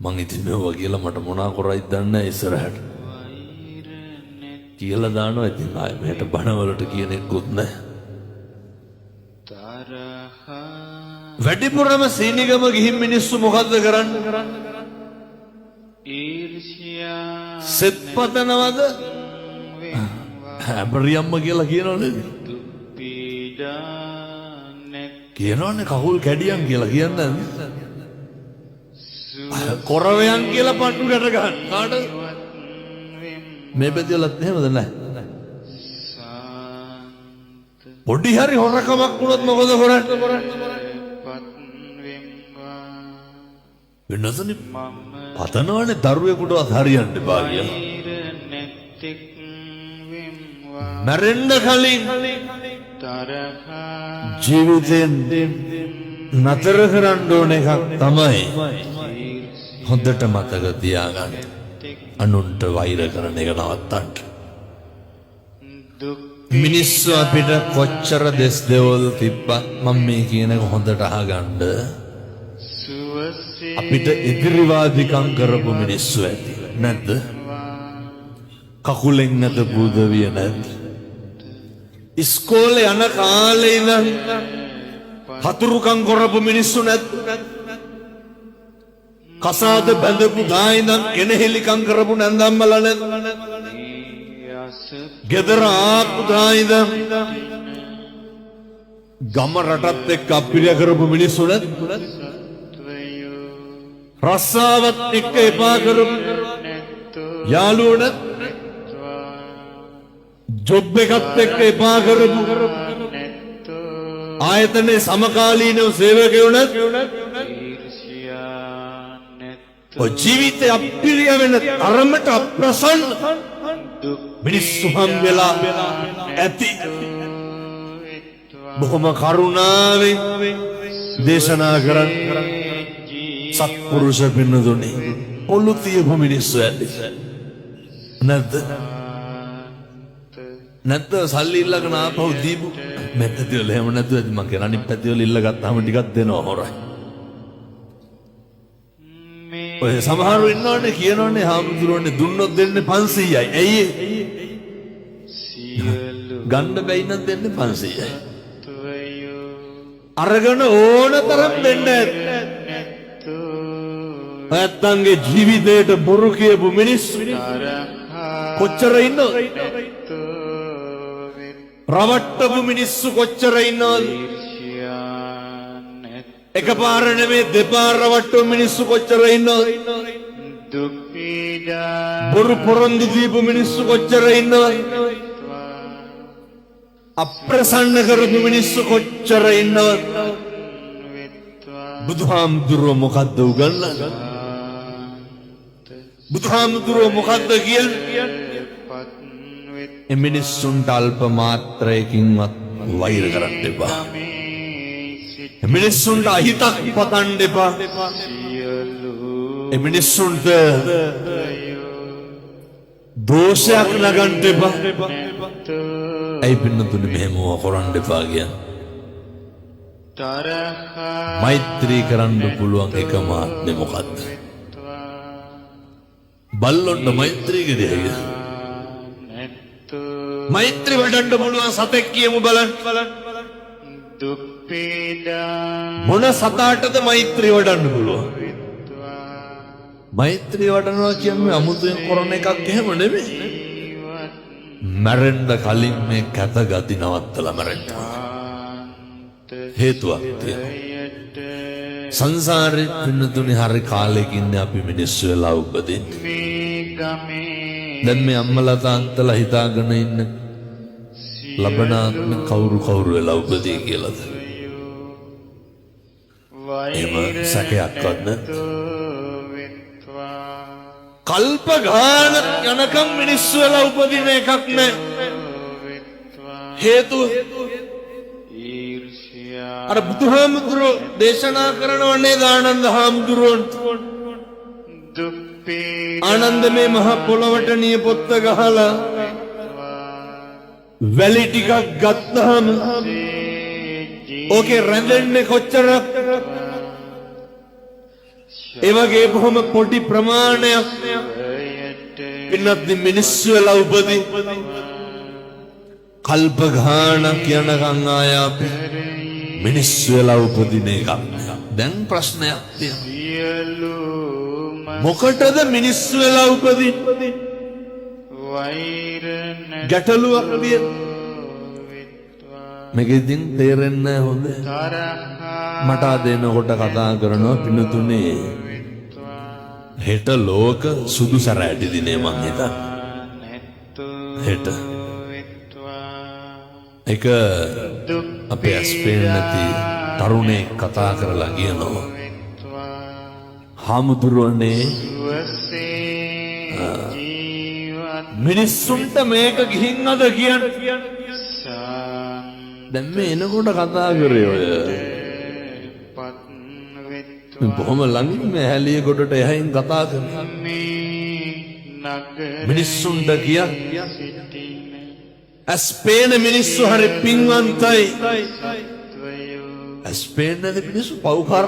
මං ඉතින් මෙව්වා කියලා මට මොනා කරයිද දන්නේ නැහැ ඉස්සරහට. කියලා දානවා ඉතින් ආයෙ මෙහෙට බණවලට කියන එකකුත් නැහැ. වැඩිපුරම සීනිගම ගිහින් මිනිස්සු මොකද්ද කරන්නේ? ඊර්ෂ්‍යා සෙත් පතනවද? හැබරියම්ම කියලා කියනවනේ. කියනවනේ කකුල් කැඩියන් කියලා කියන්නේ. කොරවයන් කියලා පට්ටු ගැට ගන්න. කාටද? මේ පැතිවලත් එහෙමද නැහැ? පොඩි හරි හොරකමක් වුණොත් මොකද කරන්නේ? වෙනසනේ පතනවනේ දරුවෙකුටවත් හරියන්න එපා කියලා. මැරෙන්න කලින් ජීවිතෙන් නතර කරන්න ඕන එකක් තමයි හොඳට මතක තියාගන්න. අනුන්ට වෛර කරන එක නවත්තන්න. මිනිස්සු අපිට කොච්චර දෙස් දෙවල් තිබ්බත් මම මේ කියන එක හොඳට අහගන්න. අපිට ඉදිරිවාදිකම් කරපු මිනිස්සු ඇති නැද්ද? කකුලෙන් නැත බුදවිය නැද්ද? ඉස්කෝලේ යන කාලේ ඉඳන් හතුරුකම් කරපු මිනිස්සු නැද්ද? කසාද බැඳපු දා ඉඳන් කෙනෙහිලිකම් කරපු නැන්දම්මලා නැද්ද? ගෙදර ආපු දා ඉඳන් ගම රටත් එක්ක අපිරිය කරපු මිනිස්සු නැද්ද? රස්සාවත් එක්ක එපා කරපු යාළුවෝ නැද්ද? ජොබ් එකත් එක්ක එපා කරපු ආයතනයේ සමකාලීනව සේවකයෝ නැද්ද? ඔය ජීවිතේ අපිරිය වෙන තරමට අප්‍රසන්න මිනිස්සු හම් වෙලා ඇති. බොහොම කරුණාවෙන් දේශනා කරන් සත්පුරුෂ පින්නතුනේ ඔලු තියපු මිනිස්සු ඇති නැද්ද? නැත්ද සල්ලි ඉල්ලගෙන ආපහු දීපු මේ පැතිවල එහෙම නැතුව ඇති. මං කියන අනිත් පැතිවල ඉල්ල ගත්තාම ටිකක් දෙනවා හොරයි. ඔය සමහරව ඉන්නවනේ කියනවනේ හාමුදුරුවනේ දුන්නොත් දෙන්නේ 500යි. ඇයි ගන්න බැයි නම් දෙන්නේ 500යි. අරගෙන ඕන තරම් දෙන්න ඇති. නැත්තන්ගේ ජීවිතේට බොරු කියපු මිනිස්සු කොච්චර ඉන්නවද? රවට්ටපු මිනිස්සු කොච්චර ඉන්නවද? එකපාර නෙමෙයි දෙපාර රවට්ටපු මිනිස්සු කොච්චර ඉන්නවද? බොරු පොරොන්දු දීපු මිනිස්සු කොච්චර ඉන්නවද? අප්‍රසන්න කරපු මිනිස්සු කොච්චර ඉන්නවද? බුදුහාමුදුරුවෝ මොකද්ද උගන්වන්නේ? බුදුහාමුදුරුවෝ මොකද්ද කියන්නේ? මිනිස්සුන්ට අල්ප මාත්‍රයකින්වත් වෛර කරන්න එපා. මිනිස්සුන්ට අහිතක් පතන්න එපා. මිනිස්සුන්ට දෝෂයක් නගන්න එපා. ඇයි පින්නතුනේ මෙහෙම කරන්න එපා කියන්නේ? මෛත්‍රී කරන්න පුළුවන් එකම ආත්මය මොකද්ද? බල්ලොන්ට මෛත්‍රී කිරියයි. මෛත්‍රී වඩන්න පුළුවන් සතෙක් කියමු බලන්න. මොන සතාටද මෛත්‍රී වඩන්න පුළුවන්? මෛත්‍රී වඩනවා කියන්නේ අමුතුවෙන් කරන එකක් එහෙම නෙමෙයි. මැරෙන්න කලින් මේ කැත ගති නවත්තලා මැරෙන්න. හේතුවක් තියෙනවා. සංසාරේ පින්නතුනේ හරි කාලෙකින් අපි මිනිස්සු වෙලා උපදින්නේ. දැන් මේ අම්මලා තාත්තලා හිතාගෙන ඉන්න ලබනාත්ම කවුරු වෙලා උපදී කියලාද? එහෙම සැකයක්වත් නැත්. කල්ප ගාන යනකම් මිනිස්සු වෙලා උපදින එකක් නෑ. හේතුව අර බුදුහාමුදුරුවෝ දේශනා කරනවනේ ආනන්ද හාමුදුරුවන්ට ආනන්ද මේ මහ පොළවට නියපොත්ත ගහලා වැලි ටිකක් ගත්තාම ඕකේ රැඳෙන්නේ කොච්චරක්? ඒ වගේ බොහොම පොඩි ප්‍රමාණයක් පින්නත් මිනිස්සු වෙලා උපදී කල්ප ගානක් යනකම් ආය අපි මිනිස්සු වෙලා උපදින එක. දැන් ප්‍රශ්නයක් තියෙනවා. මොකටද මිනිස්සු වෙලා උපදින්නේ? ගැටලුවක් තියෙන. මේක ඉතින් තේරෙන්නේ නැහැ හොඳ. මට දෙනකොට කතා කරනවා පින්නතුනේ හෙට ලෝක සුදු සැරෑටි දිනේ මං හිතන්නේ. හෙට එක අපේ ඇස්පේන් නැති තරුණේ කතා කරලා කියනවා හාමුදුරුවනේ මිනිස්සුන්ට මේක ගිහින් අද කියන්නේ දැන් මේ එනකොට කතා කරේ ඔය බොහොම ළඟින් මේ හැලිය කොටට එහයින් කතා කරනවා මිනිස්සුන්ට කියන්නේ ඇස්පේන මිනිස්සු හරි පින්වන්තයි ඇස්පේන නැති මිනිස්සු පව්කාර